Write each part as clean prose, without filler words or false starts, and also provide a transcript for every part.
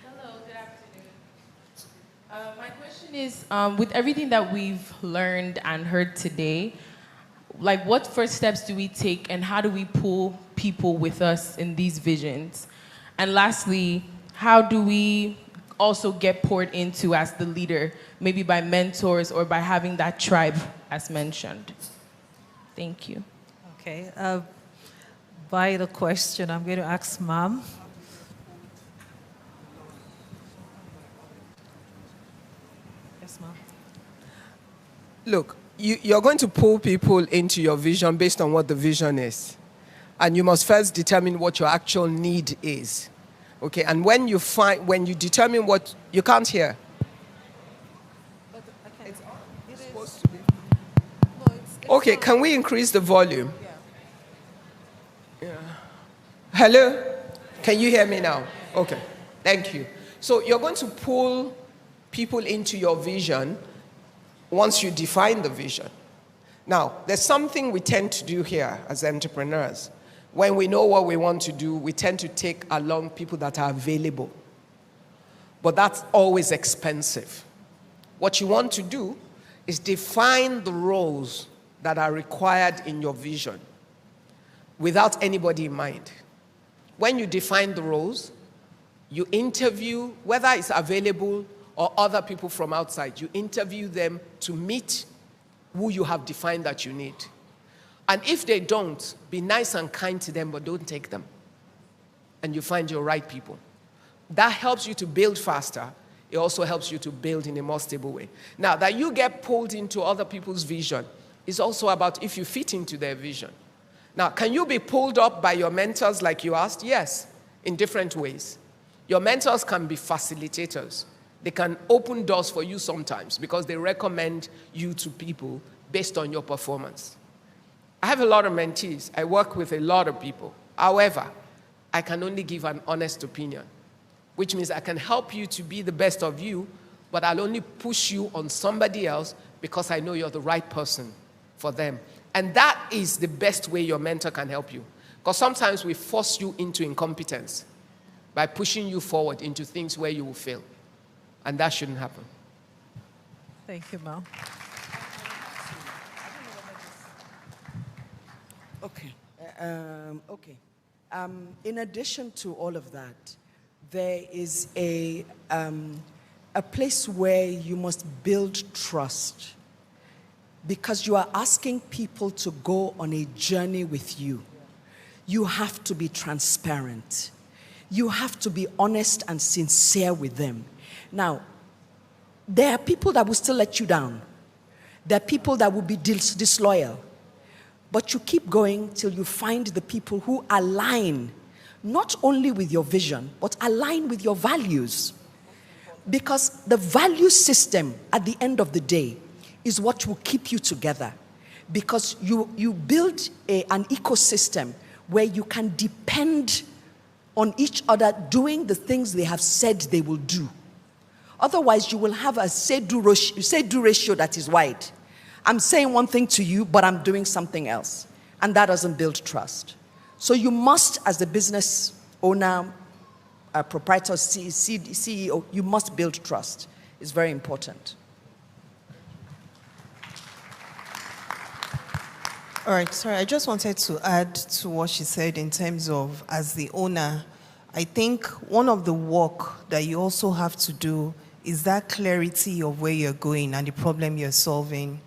Hello, good afternoon. My question is, with everything that we've learned and heard today, like what first steps do we take and how do we pull people with us in these visions? And lastly, how do we also get poured into as the leader, maybe by mentors or by having that tribe as mentioned? Thank you. Okay. By the question, I'm going to ask Ma'am. Yes, Ma'am. Look, you're going to pull people into your vision based on what the vision is. And you must first determine what your actual need is. Okay, and when you determine what, you can't hear. It's supposed to be. Okay, can we increase the volume? Yeah. Hello? Can you hear me now? Okay, thank you. So you're going to pull people into your vision once you define the vision. Now, there's something we tend to do here as entrepreneurs. When we know what we want to do, we tend to take along people that are available. But that's always expensive. What you want to do is define the roles that are required in your vision without anybody in mind. When you define the roles, you interview, whether it's available or other people from outside, you interview them to meet who you have defined that you need. And if they don't, be nice and kind to them, but don't take them. And you find your right people. That helps you to build faster. It also helps you to build in a more stable way. Now, that you get pulled into other people's vision is also about if you fit into their vision. Now, can you be pulled up by your mentors like you asked? Yes, in different ways. Your mentors can be facilitators. They can open doors for you sometimes because they recommend you to people based on your performance. I have a lot of mentees. I work with a lot of people. However, I can only give an honest opinion, which means I can help you to be the best of you, but I'll only push you on somebody else because I know you're the right person for them. And that is the best way your mentor can help you. Because sometimes we force you into incompetence by pushing you forward into things where you will fail. And that shouldn't happen. Thank you, Ma'am. Okay. In addition to all of that, there is a place where you must build trust, because you are asking people to go on a journey with you. You have to be transparent. You have to be honest and sincere with them. Now, there are people that will still let you down. There are people that will be disloyal. But you keep going till you find the people who align not only with your vision, but align with your values. Because the value system at the end of the day is what will keep you together. Because you build an ecosystem where you can depend on each other doing the things they have said they will do. Otherwise, you will have a say-do ratio that is wide. I'm saying one thing to you, but I'm doing something else. And that doesn't build trust. So you must, as the business owner, proprietor, CEO, you must build trust. It's very important. All right, sorry, I just wanted to add to what she said in terms of, as the owner, I think one of the work that you also have to do is that clarity of where you're going and the problem you're solving.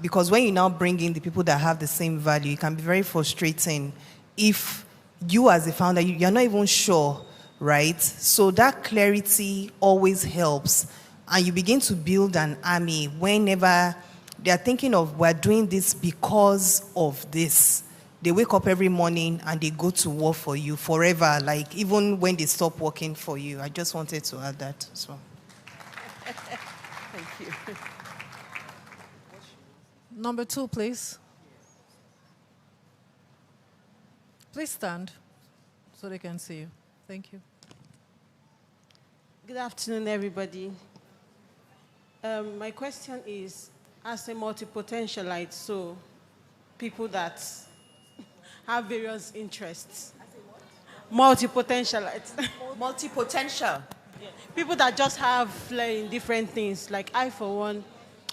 Because when you now bring in the people that have the same value, it can be very frustrating if you as a founder, you're not even sure, right? So that clarity always helps. And you begin to build an army whenever they're thinking of, we're doing this because of this. They wake up every morning and they go to war for you forever, like even when they stop working for you. I just wanted to add that as well. Thank you. Number 2, please. Please stand so they can see you. Thank you. Good afternoon, everybody. My question is, as a multi-potentialite, so people that have various interests. Multi-potentialites. Multi-potential. People that just have flair in different things. Like I, for one,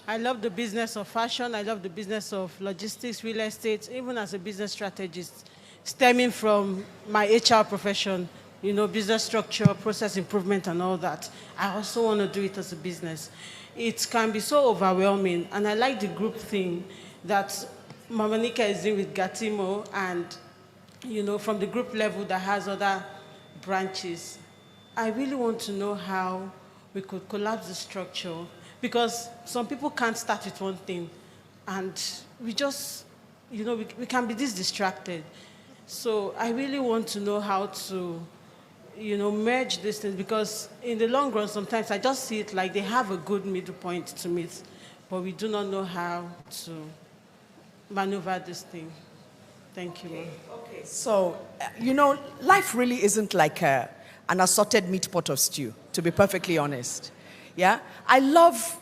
I love the business of fashion. I love the business of logistics, real estate, even as a business strategist, stemming from my HR profession, you know, business structure, process improvement, and all that. I also want to do it as a business. It can be so overwhelming, and I like the group thing that Mama Nika is doing with Gatimo, and, you know, from the group level that has other branches. I really want to know how we could collapse the structure, because some people can't start with one thing, and we just, you know, we can be this distracted. So I really want to know how to, you know, merge these things, because in the long run, sometimes I just see it like they have a good middle point to meet, but we do not know how to maneuver this thing. Thank you. Okay. So, you know, life really isn't like an assorted meat pot of stew, to be perfectly honest. Yeah? I love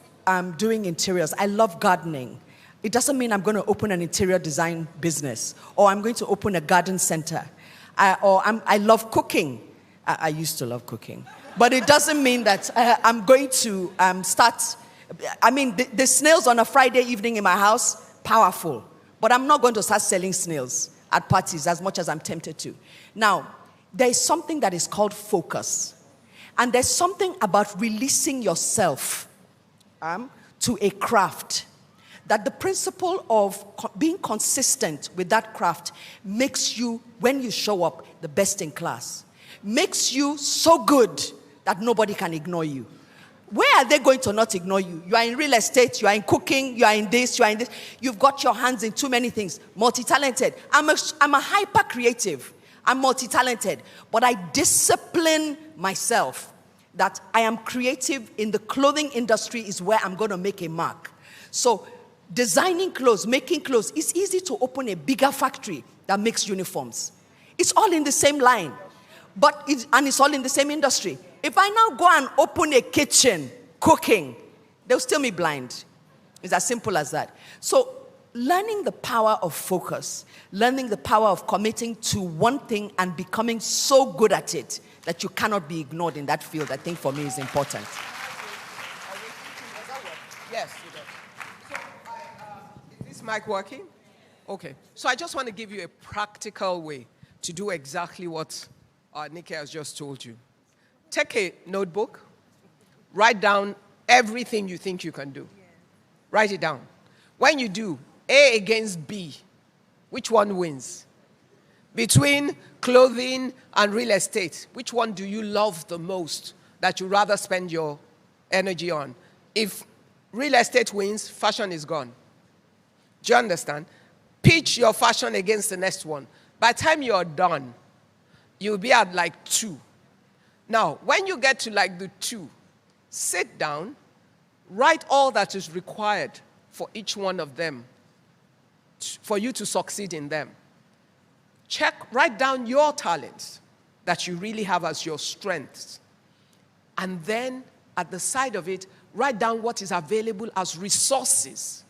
doing interiors. I love gardening. It doesn't mean I'm going to open an interior design business, or I'm going to open a garden center, I love cooking. I used to love cooking. But it doesn't mean that I'm going to start. I mean, the snails on a Friday evening in my house, powerful. But I'm not going to start selling snails at parties as much as I'm tempted to. Now, there is something that is called focus. And there's something about releasing yourself to a craft, that the principle of being consistent with that craft makes you, when you show up, the best in class. Makes you so good that nobody can ignore you. Where are they going to not ignore you? You are in real estate, you are in cooking, you are in this, you are in this. You've got your hands in too many things. Multi-talented. I'm a hyper-creative. I'm multi-talented. But I discipline myself that I am creative in the clothing industry is where I'm going to make a mark. So designing clothes, making clothes, it's easy to open a bigger factory that makes uniforms. It's all in the same line. And it's all in the same industry. If I now go and open a kitchen, cooking, they'll still be blind. It's as simple as that. So learning the power of focus, learning the power of committing to one thing and becoming so good at it that you cannot be ignored in that field, I think for me is important. Yes, it does. So, is this mic working? Okay. So I just want to give you a practical way to do exactly what Nikki has just told you. Take a notebook, write down everything you think you can do. Write it down. When you do, A against B, which one wins? Between clothing and real estate, which one do you love the most that you rather spend your energy on? If real estate wins, fashion is gone. Do you understand? Pitch your fashion against the next one. By the time you're done, you'll be at like 2. Now, when you get to like the 2, sit down, write all that is required for each one of them, for you to succeed in them. Write down your talents that you really have as your strengths. And then, at the side of it, write down what is available as resources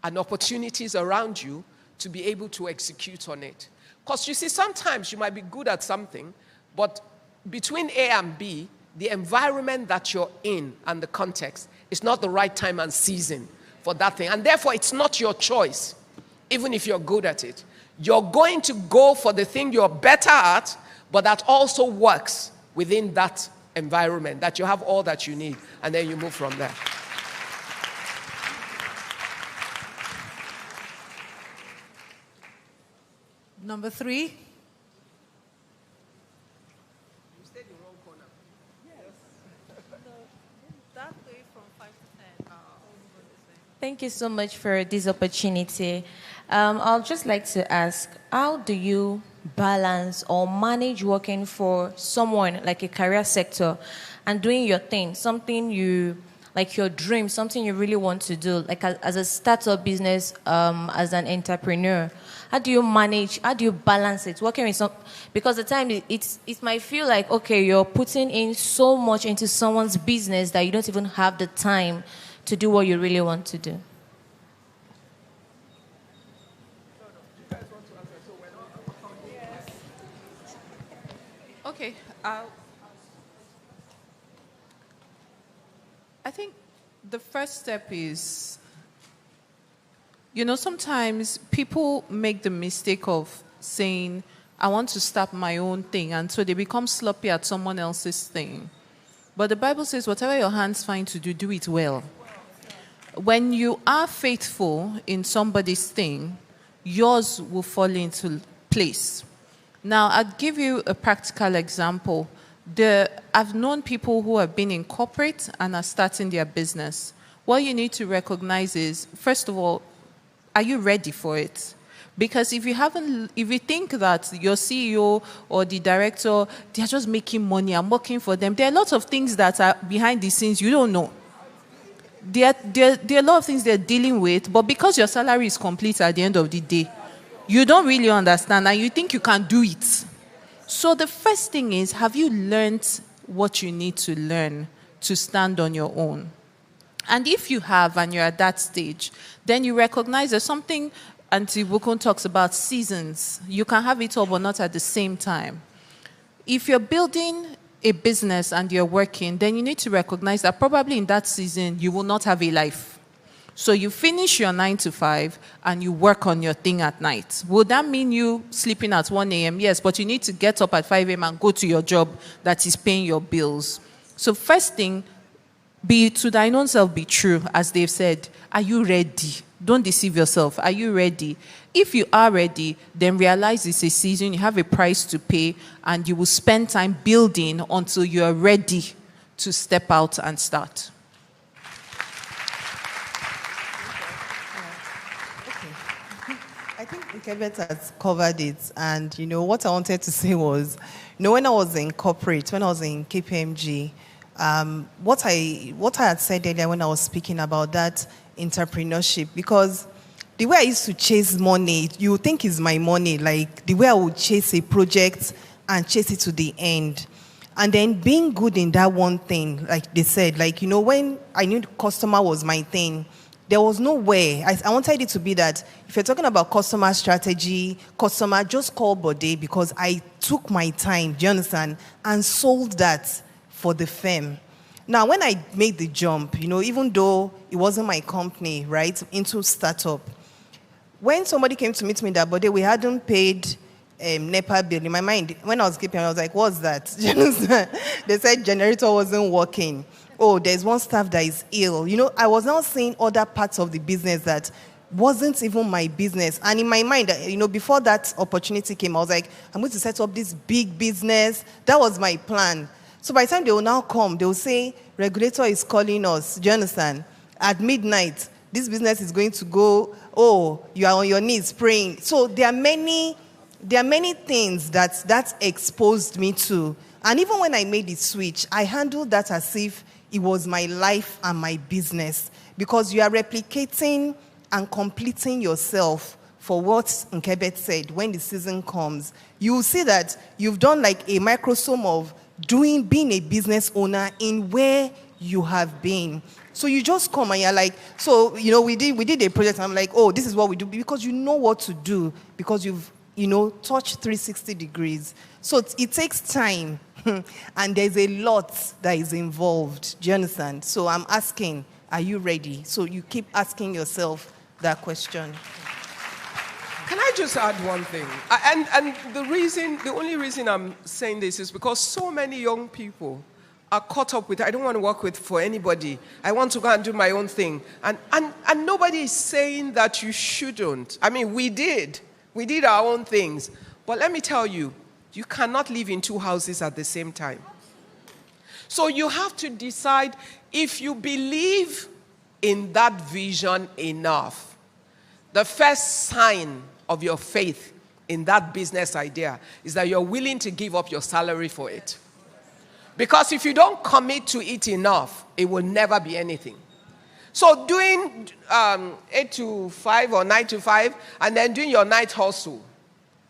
and opportunities around you to be able to execute on it. Because you see, sometimes you might be good at something, but between A and B, the environment that you're in and the context is not the right time and season for that thing. And therefore, it's not your choice, even if you're good at it. You're going to go for the thing you're better at, but that also works within that environment, that you have all that you need, and then you move from there. Number 3. Thank you so much for this opportunity. I'll just like to ask, how do you balance or manage working for someone like a career sector and doing your thing, something you, like your dream, something you really want to do, like as a startup business, as an entrepreneur? How do you manage, how do you balance it? Working with because at times it might feel like, okay, you're putting in so much into someone's business that you don't even have the time to do what you really want to do. Okay. I think the first step is, sometimes people make the mistake of saying, I want to start my own thing, and so they become sloppy at someone else's thing. But the Bible says, whatever your hands find to do, do it well. When you are faithful in somebody's thing, yours will fall into place. Now, I'll give you a practical example. I've known people who have been in corporate and are starting their business. What you need to recognize is, first of all, are you ready for it? Because if you think that your CEO or the director, they're just making money, I'm working for them, there are lots of things that are behind the scenes you don't know. There are a lot of things they're dealing with, but because your salary is complete at the end of the day, you don't really understand and you think you can do it. So the first thing is, have you learned what you need to learn to stand on your own? And if you have and you're at that stage, then you recognize there's something IBUKUN talks about, seasons. You can have it all but not at the same time. If you're building a business and you're working, then you need to recognize that probably in that season you will not have a life. So you finish your 9 to 5 and you work on your thing at night. Would that mean you sleeping at 1 a.m.? Yes, but you need to get up at 5 a.m. and go to your job that is paying your bills. So first thing, be to thine own self be true, as they've said. Are you ready? Don't deceive yourself. Are you ready? If you are ready, then realize it's a season, you have a price to pay, and you will spend time building until you are ready to step out and start. I think Nkebet has covered it, and what I wanted to say was, when I was in corporate, when I was in KPMG, what I had said earlier when I was speaking about that entrepreneurship, because the way I used to chase money, you think is my money, like the way I would chase a project and chase it to the end. And then being good in that one thing, like they said, when I knew the customer was my thing, there was no way. I wanted it to be that if you're talking about customer strategy, just call Bode, because I took my time, do you understand, and sold that for the firm. Now, when I made the jump, even though it wasn't my company, right, into startup, when somebody came to meet me that Bode, we hadn't paid NEPA bill. In my mind, when I was keeping, I was like, what's that? Do you understand? They said generator wasn't working. Oh, there's one staff that is ill. I was now seeing other parts of the business that wasn't even my business. And in my mind, before that opportunity came, I was like, I'm going to set up this big business. That was my plan. So by the time they will now come, they will say, regulator is calling us. Do you understand? At midnight, this business is going to go, oh, you are on your knees praying. So there are many things that exposed me to. And even when I made the switch, I handled that as if it was my life and my business, because you are replicating and completing yourself for what Nkebet said. When the season comes, you will see that you've done like a microsome of being a business owner in where you have been. So you just come and you're like, so, we did a project. And I'm like, oh, this is what we do, because you know what to do, because you've, touched 360 degrees. So it takes time. And there's a lot that is involved. Do you understand? So I'm asking, are you ready? So you keep asking yourself that question. Can I just add one thing? And the only reason I'm saying this is because so many young people are caught up with, I don't want to work for anybody. I want to go and do my own thing. And nobody is saying that you shouldn't. I mean, we did our own things. But let me tell you, you cannot live in two houses at the same time. So you have to decide if you believe in that vision enough. The first sign of your faith in that business idea is that you're willing to give up your salary for it. Because if you don't commit to it enough, it will never be anything. So doing 8 to 5 or 9 to 5 and then doing your night hustle,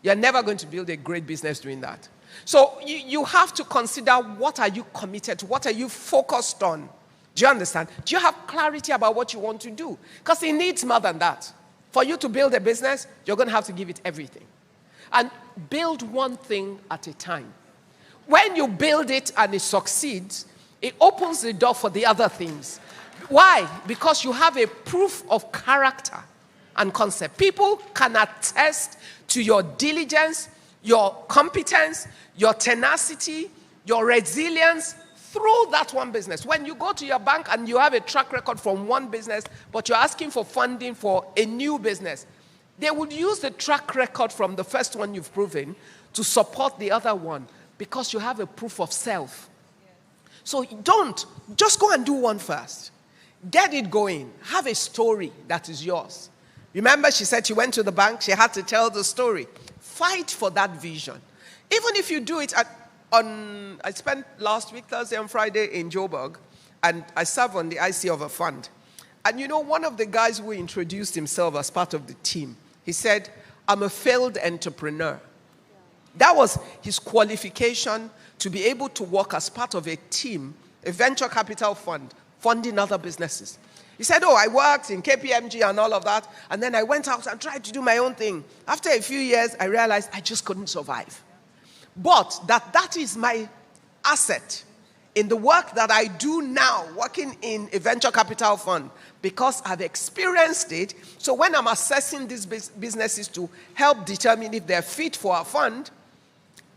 you're never going to build a great business doing that. So you have to consider, what are you committed to? What are you focused on? Do you understand? Do you have clarity about what you want to do? Because it needs more than that. For you to build a business, you're going to have to give it everything. And build one thing at a time. When you build it and it succeeds, it opens the door for the other things. Why? Because you have a proof of character and concept. People can attest to your diligence, your competence, your tenacity, your resilience through that one business. When you go to your bank and you have a track record from one business, but you're asking for funding for a new business, they would use the track record from the first one you've proven to support the other one because you have a proof of self. So just go and do one first. Get it going. Have a story that is yours. Remember, she said she went to the bank, she had to tell the story. Fight for that vision. Even if you do it I spent last week, Thursday and Friday in Joburg, and I serve on the IC of a fund. And you know, one of the guys who introduced himself as part of the team, he said, I'm a failed entrepreneur. That was his qualification to be able to work as part of a team, a venture capital fund, funding other businesses. He said, I worked in KPMG and all of that, and then I went out and tried to do my own thing. After a few years, I realized I just couldn't survive. But that is my asset in the work that I do now, working in a venture capital fund, because I've experienced it. So when I'm assessing these businesses to help determine if they're fit for a fund,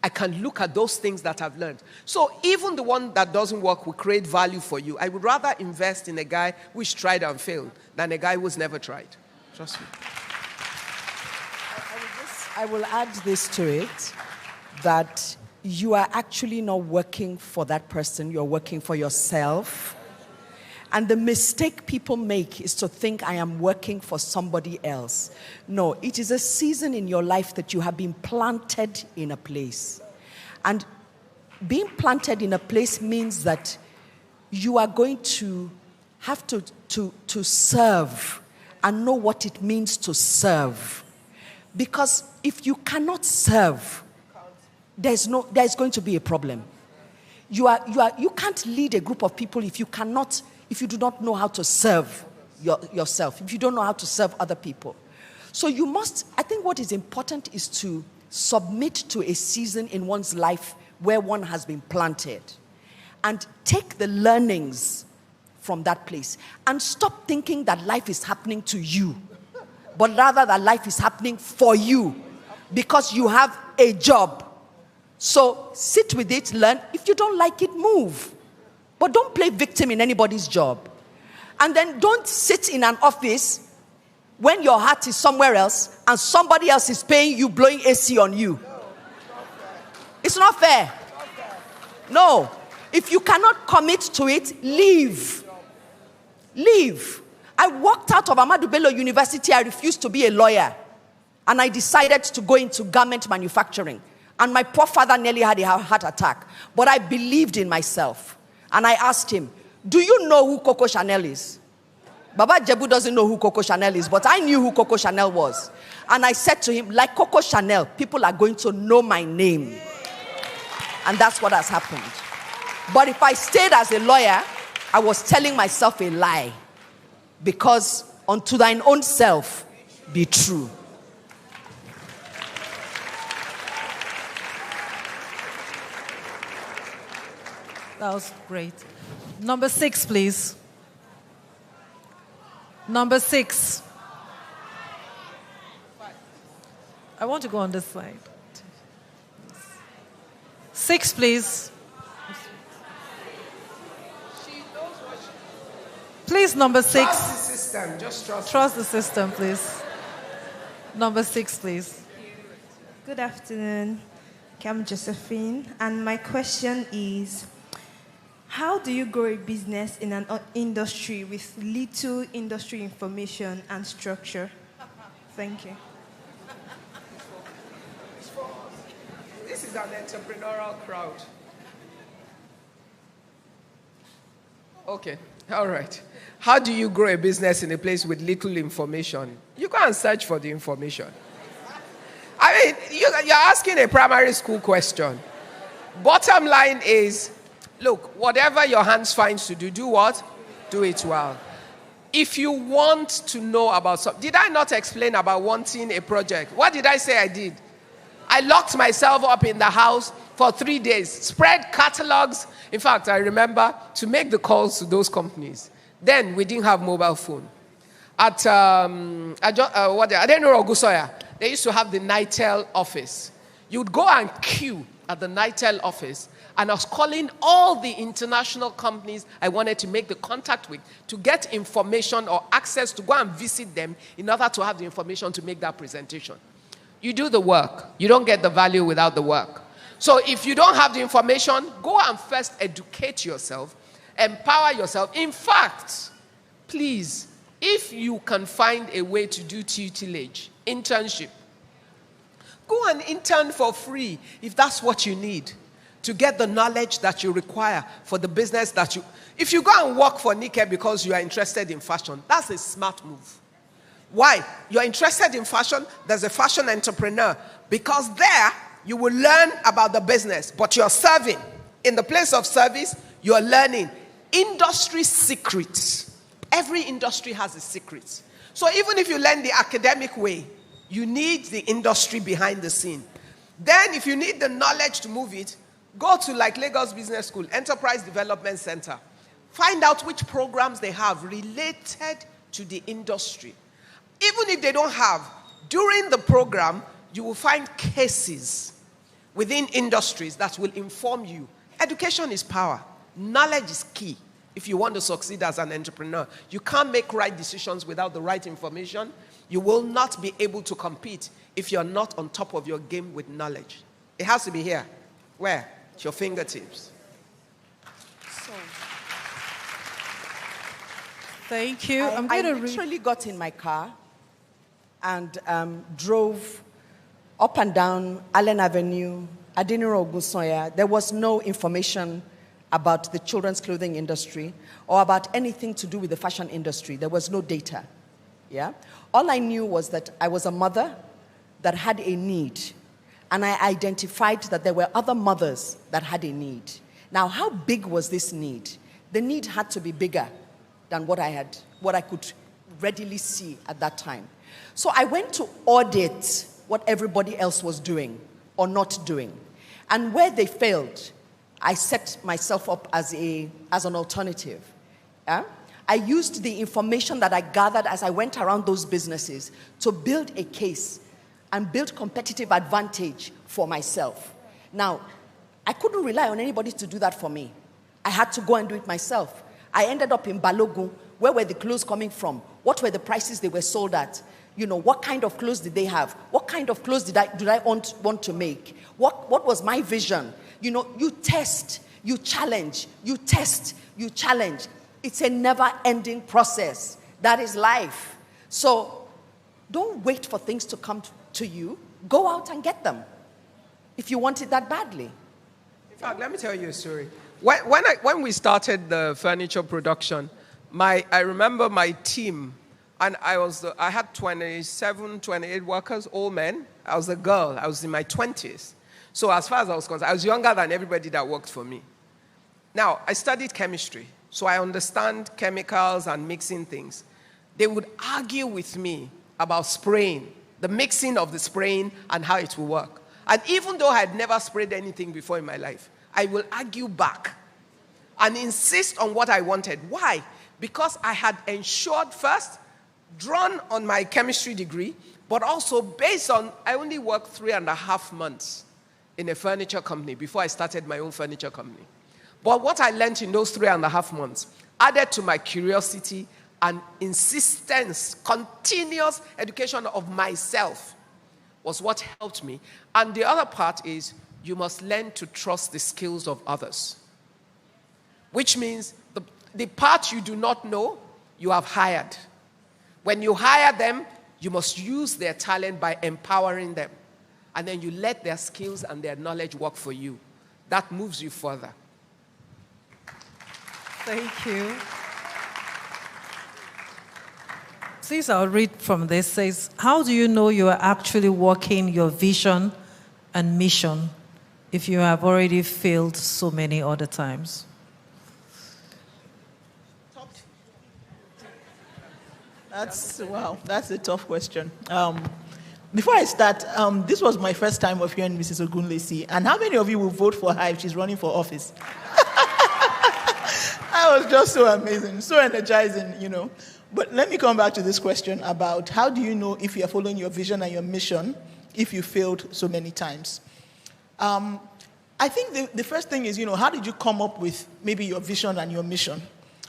I can look at those things that I've learned. So even the one that doesn't work will create value for you. I would rather invest in a guy who's tried and failed than a guy who's never tried. Trust me. I will add this to it, that you are actually not working for that person, you're working for yourself. And the mistake people make is to think I am working for somebody else. No, it is a season in your life that you have been planted in a place. And being planted in a place means that you are going to have to serve and know what it means to serve. Because if you cannot serve, there's going to be a problem. You can't lead a group of people if you do not know how to serve yourself, if you don't know how to serve other people. So I think what is important is to submit to a season in one's life where one has been planted and take the learnings from that place and stop thinking that life is happening to you, but rather that life is happening for you because you have a job. So sit with it, learn. If you don't like it, move. But don't play victim in anybody's job. And then don't sit in an office when your heart is somewhere else and somebody else is paying you, blowing AC on you. It's not fair. No. If you cannot commit to it, leave. Leave. I walked out of Ahmadu Bello University. I refused to be a lawyer. And I decided to go into garment manufacturing. And my poor father nearly had a heart attack. But I believed in myself. And I asked him, do you know who Coco Chanel is? Baba Jebu doesn't know who Coco Chanel is, but I knew who Coco Chanel was. And I said to him, like Coco Chanel, people are going to know my name. And that's what has happened. But if I stayed as a lawyer, I was telling myself a lie. Because unto thine own self be true. That was great. Number 6, please. Number 6. I want to go on this side. 6, please. Please, number 6. Trust the system. Just trust the system, please. Number 6, please. Good afternoon. I'm Josephine, and my question is, how do you grow a business in an industry with little industry information and structure? Thank you. This is an entrepreneurial crowd. Okay, all right. How do you grow a business in a place with little information? You go and search for the information. I mean, you're asking a primary school question. Bottom line is, look, whatever your hands finds to do, do what? Do it well. If you want to know about something, did I not explain about wanting a project? What did I say I did? I locked myself up in the house for 3 days, spread catalogs. In fact, I remember to make the calls to those companies. Then we didn't have mobile phone. At Adeniro Ogusoya, they used to have the NITEL office. You'd go and queue at the NITEL office, and I was calling all the international companies I wanted to make the contact with to get information or access to go and visit them in order to have the information to make that presentation. You do the work. You don't get the value without the work. So if you don't have the information, go and first educate yourself, empower yourself. In fact, please, if you can find a way to do tutelage, internship, go and intern for free if that's what you need to get the knowledge that you require for the business that you... If you go and work for Nike because you are interested in fashion, that's a smart move. Why? You're interested in fashion, there's a fashion entrepreneur. Because there, you will learn about the business, but you're serving. In the place of service, you're learning industry secrets. Every industry has a secret. So even if you learn the academic way, you need the industry behind the scene. Then if you need the knowledge to move it, go to like Lagos Business School, Enterprise Development Center. Find out which programs they have related to the industry. Even if they don't have, during the program, you will find cases within industries that will inform you. Education is power. Knowledge is key if you want to succeed as an entrepreneur. You can't make right decisions without the right information. You will not be able to compete if you're not on top of your game with knowledge. It has to be here. Where? At your fingertips. Thank you. I literally got in my car and drove up and down Allen Avenue, Adeniro Ogunsoya. There was no information about the children's clothing industry or about anything to do with the fashion industry. There was no data. Yeah? All I knew was that I was a mother that had a need, and I identified that there were other mothers that had a need. Now, how big was this need? The need had to be bigger than what I could readily see at that time. So I went to audit what everybody else was doing or not doing. And where they failed, I set myself up as an alternative. Yeah? I used the information that I gathered as I went around those businesses to build a case and build competitive advantage for myself. Now, I couldn't rely on anybody to do that for me. I had to go and do it myself. I ended up in Balogun. Where were the clothes coming from? What were the prices they were sold at? You know, what kind of clothes did they have? What kind of clothes did I want to make? What was my vision? You know, you test, you challenge, you test, you challenge. It's a never-ending process. That is life. So don't wait for things to come to you. Go out and get them if you want it that badly. In fact, let me tell you a story. When we started the furniture production, I remember my team, and I had 27, 28 workers, all men. I was a girl. I was in my 20s. So as far as I was concerned, I was younger than everybody that worked for me. Now, I studied chemistry, so I understand chemicals and mixing things. They would argue with me about spraying, the mixing of the spraying and how it will work. And even though I had never sprayed anything before in my life, I will argue back and insist on what I wanted. Why? Because I had ensured first, drawn on my chemistry degree, but also based on, I only worked 3.5 months in a furniture company before I started my own furniture company. But what I learned in those 3.5 months added to my curiosity and insistence, continuous education of myself was what helped me. And the other part is you must learn to trust the skills of others, which means the part you do not know, you have hired. When you hire them, you must use their talent by empowering them. And then you let their skills and their knowledge work for you. That moves you further. Thank you. Please, I'll read from this. It says, how do you know you are actually working your vision and mission if you have already failed so many other times? That's a tough question. Before I start, this was my first time of hearing Mrs. Ogunlesi. And how many of you will vote for her if she's running for office? That was just so amazing, so energizing, you know. But let me come back to this question about how do you know if you're following your vision and your mission if you failed so many times? I think the first thing is, you know, how did you come up with maybe your vision and your mission,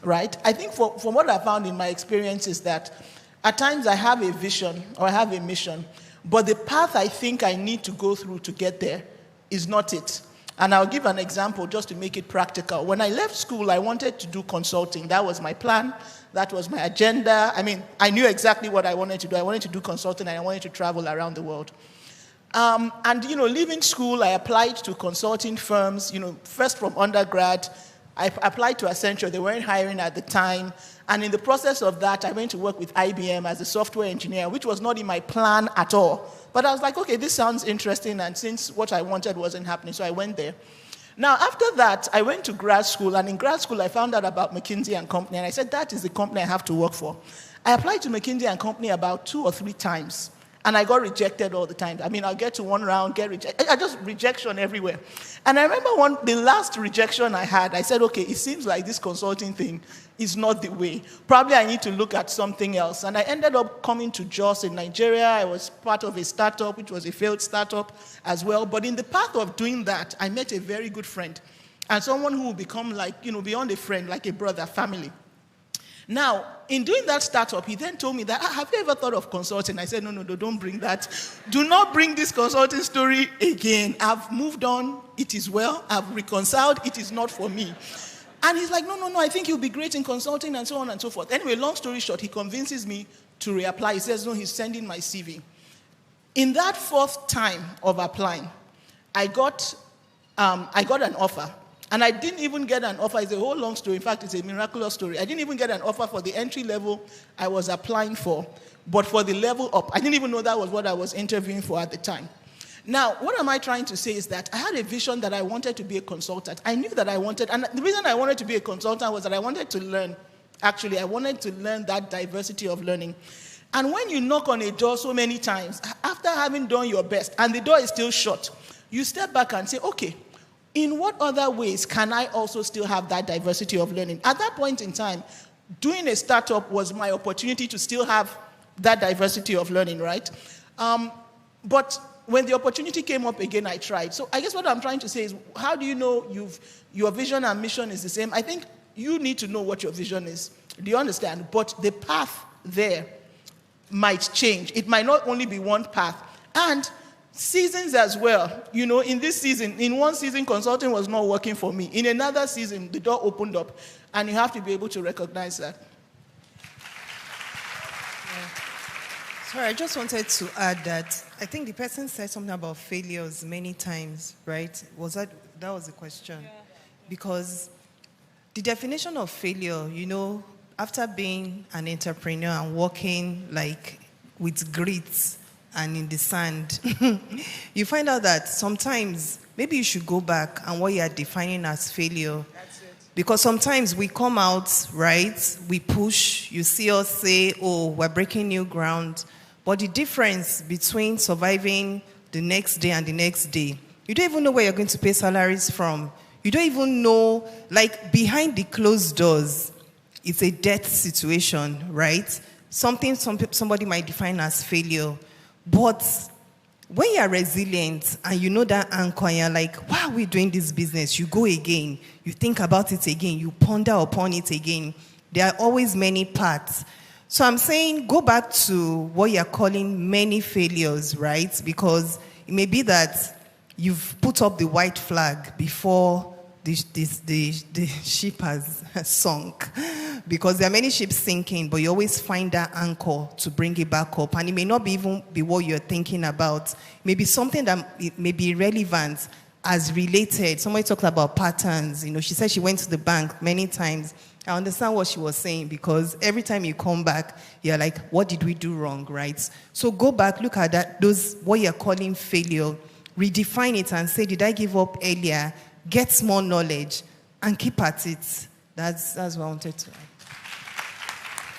right? I think from what I found in my experience is that at times I have a vision or I have a mission, but the path I think I need to go through to get there is not it. And I'll give an example just to make it practical. When I left school, I wanted to do consulting. That was my plan. That was my agenda. I mean, I knew exactly what I wanted to do. I wanted to do consulting and I wanted to travel around the world. And, you know, leaving school, I applied to consulting firms, you know, first from undergrad. I applied to Accenture. They weren't hiring at the time. And in the process of that, I went to work with IBM as a software engineer, which was not in my plan at all. But I was like, okay, this sounds interesting. And since what I wanted wasn't happening, so I went there. Now, after that, I went to grad school. And in grad school, I found out about McKinsey & Company. And I said, that is the company I have to work for. I applied to McKinsey & Company about 2 or 3 times. And I got rejected all the time. I mean, I'll get to one round, get rejected. I just rejection everywhere. And I remember the last rejection I had, I said, okay, it seems like this consulting thing is not the way. Probably I need to look at something else. And I ended up coming to Jos in Nigeria. I was part of a startup, which was a failed startup as well. But in the path of doing that, I met a very good friend. And someone who will become like, you know, beyond a friend, like a brother, family. Now, in doing that startup, he then told me that, have you ever thought of consulting? I said, no, don't bring that. Do not bring this consulting story again. I've moved on. It is well. I've reconciled. It is not for me. And he's like, no, I think you'll be great in consulting and so on and so forth. Anyway, long story short, he convinces me to reapply. He says, no, he's sending my CV. In that 4th time of applying, I got an offer. And I didn't even get an offer. It's a whole long story. In fact, it's a miraculous story. I didn't even get an offer for the entry level I was applying for, but for the level up. I didn't even know that was what I was interviewing for at the time. Now, what am I trying to say is that I had a vision that I wanted to be a consultant. I knew that I wanted, and the reason I wanted to be a consultant was that I wanted to learn. Actually, I wanted to learn that diversity of learning. And when you knock on a door so many times, after having done your best, and the door is still shut, you step back and say, okay, in what other ways can I also still have that diversity of learning? At that point in time, doing a startup was my opportunity to still have that diversity of learning, right? But when the opportunity came up again, I tried. So I guess what I'm trying to say is, how do you know your vision and mission is the same? I think you need to know what your vision is. Do you understand? But the path there might change. It might not only be one path. And seasons as well. You know, in this season, in one season, consulting was not working for me. In another season, the door opened up, and you have to be able to recognize that. Sorry, I just wanted to add that I think the person said something about failures many times, right? That was the question? Yeah. Because the definition of failure, you know, after being an entrepreneur and working like with grit and in the sand, you find out that sometimes maybe you should go back and what you are defining as failure. That's it. Because sometimes we come out, right? We push, you see us say, oh, we're breaking new ground. But the difference between surviving the next day and the next day, you don't even know where you're going to pay salaries from. You don't even know, like behind the closed doors, it's a death situation, right? Something somebody might define as failure. But when you are resilient and you know that anchor and you're like, why are we doing this business? You go again. You think about it again. You ponder upon it again. There are always many paths. So I'm saying go back to what you're calling many failures, right? Because it may be that you've put up the white flag before the ship has sunk. Because there are many ships sinking, but you always find that anchor to bring it back up. And it may not even be what you're thinking about. Maybe something that it may be relevant as related. Somebody talked about patterns. You know, she said she went to the bank many times. I understand what she was saying because every time you come back, you're like, what did we do wrong, right? So go back, look at that, what you're calling failure, redefine it and say, did I give up earlier? Get more knowledge and keep at it. That's what I wanted to add.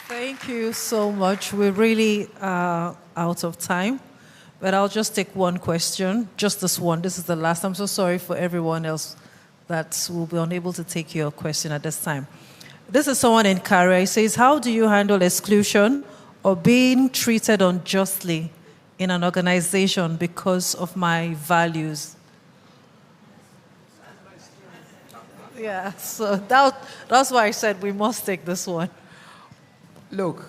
Thank you so much. We're really out of time. but I'll just take one question, just this one. This is the last. I'm so sorry for everyone else that will be unable to take your question at this time. This is someone in Kare. He says, how do you handle exclusion or being treated unjustly in an organization because of my values? Yeah, so that's why I said we must take this one. Look,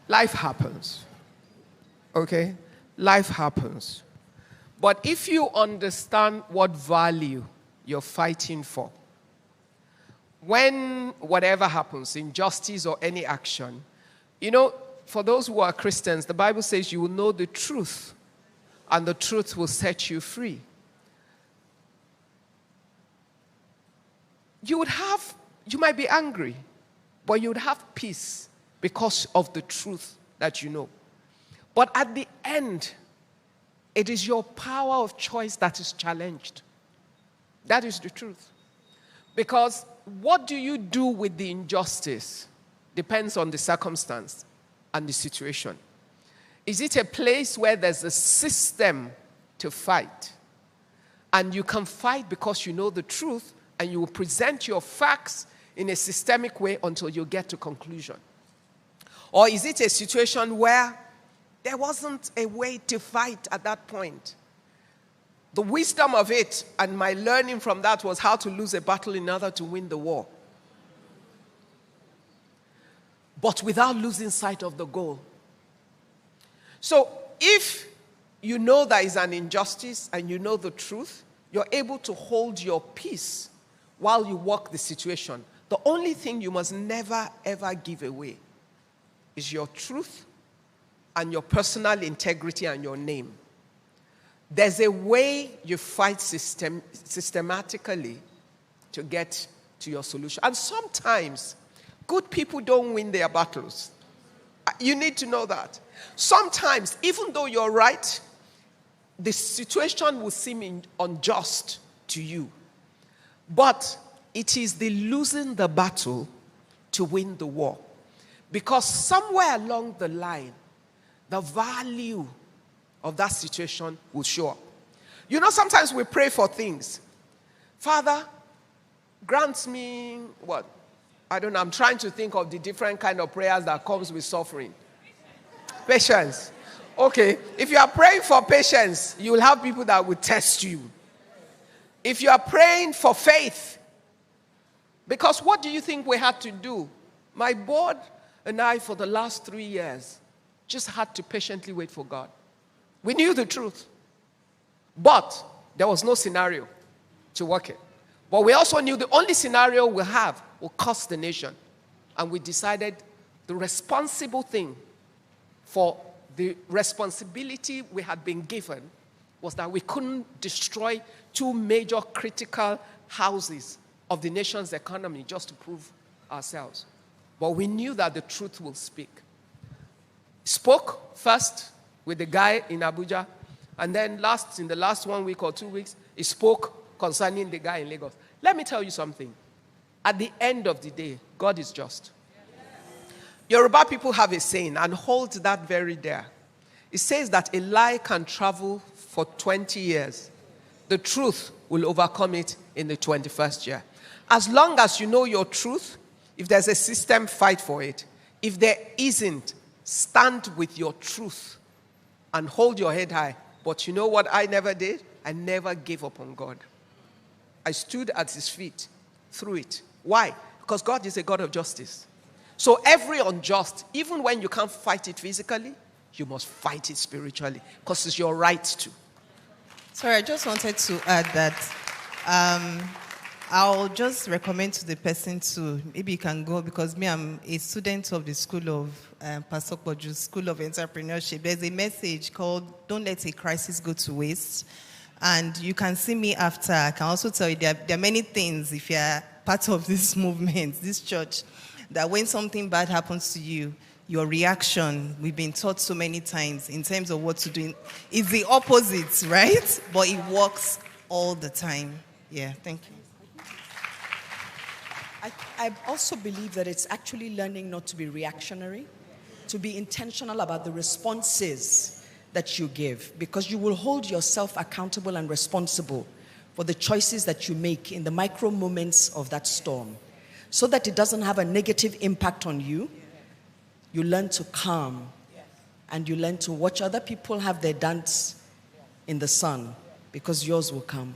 life happens. Okay? Life happens. But if you understand what value you're fighting for, when whatever happens, injustice or any action, for those who are Christians, the Bible says you will know the truth, and the truth will set you free. You might be angry, but you would have peace because of the truth that you know. But at the end, it is your power of choice that is challenged. That is the truth. Because what do you do with the injustice depends on the circumstance and the situation. Is it a place where there's a system to fight? And you can fight because you know the truth, and you will present your facts in a systemic way until you get to conclusion? Or is it a situation where there wasn't a way to fight at that point? The wisdom of it and my learning from that was how to lose a battle in order to win the war. But without losing sight of the goal. So if you know there is an injustice and you know the truth, you're able to hold your peace while you work the situation. The only thing you must never, ever give away is your truth and your personal integrity and your name. There's a way you fight systematically to get to your solution. And sometimes, good people don't win their battles. You need to know that. Sometimes, even though you're right, the situation will seem unjust to you. But it is the losing the battle to win the war. Because somewhere along the line, the value of that situation will show up. Sometimes we pray for things. Father, grant me what? I don't know. I'm trying to think of the different kind of prayers that comes with suffering. Patience. Okay. If you are praying for patience, you will have people that will test you. If you are praying for faith, because what do you think we had to do? My board and I, for the last 3 years, just had to patiently wait for God. We knew the truth. But there was no scenario to work it. But we also knew the only scenario we have will cost the nation. And we decided the responsible thing for the responsibility we had been given was that we couldn't destroy 2 major critical houses of the nation's economy just to prove ourselves. But we knew that the truth will speak. Spoke first with the guy in Abuja, and then in the last 1 week or 2 weeks, he spoke concerning the guy in Lagos. Let me tell you something. At the end of the day, God is just. Yoruba people have a saying, and hold that very dear. It says that a lie can travel for 20 years. The truth will overcome it in the 21st year. As long as you know your truth, if there's a system, fight for it. If there isn't, stand with your truth and hold your head high. But you know what I never did? I never gave up on God. I stood at his feet through it. Why? Because God is a God of justice. So every unjust, even when you can't fight it physically, you must fight it spiritually because it's your right to. Sorry, I just wanted to add that I'll just recommend to the person to, maybe you can go, because I'm a student of the School of, Pastor Koju's School of Entrepreneurship. There's a message called, Don't Let a Crisis Go to Waste. And you can see me after. I can also tell you there are many things, if you're part of this movement, this church, that when something bad happens to you, your reaction, we've been taught so many times in terms of what to do, is the opposite, right? But it works all the time. Yeah, thank you. I also believe that it's actually learning not to be reactionary, to be intentional about the responses that you give, because you will hold yourself accountable and responsible for the choices that you make in the micro moments of that storm. So that it doesn't have a negative impact on you, you learn to calm, and you learn to watch other people have their dance in the sun, because yours will come.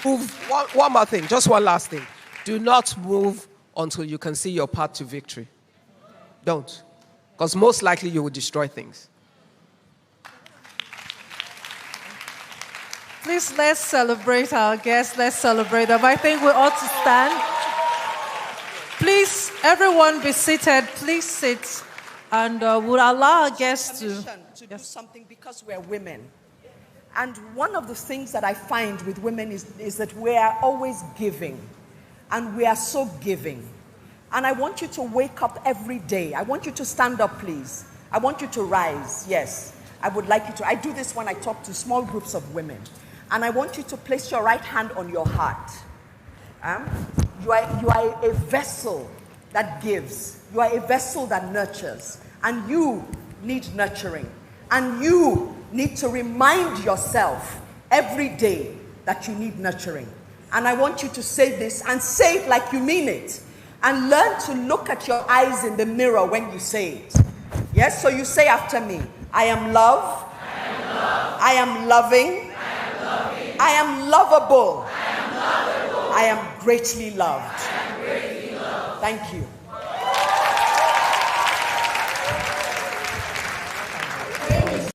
Move. One more thing, just one last thing. Do not move until you can see your path to victory. Don't. Because most likely you will destroy things. Please, let's celebrate our guests. Let's celebrate them. I think we ought to stand. Please, everyone be seated. Please sit. And we'll allow our guests to do something, because we're women. And one of the things that I find with women is that we are always giving. And we are so giving. And I want you to wake up every day. I want you to stand up, please. I want you to rise. Yes, I would like you to. I do this when I talk to small groups of women. And I want you to place your right hand on your heart. You are a vessel that gives. You are a vessel that nurtures. And you need nurturing. And you need to remind yourself every day that you need nurturing. And I want you to say this, and say it like you mean it. And learn to look at your eyes in the mirror when you say it. Yes, so you say after me, I am love. I am loving. I am lovable. I am greatly loved. Thank you.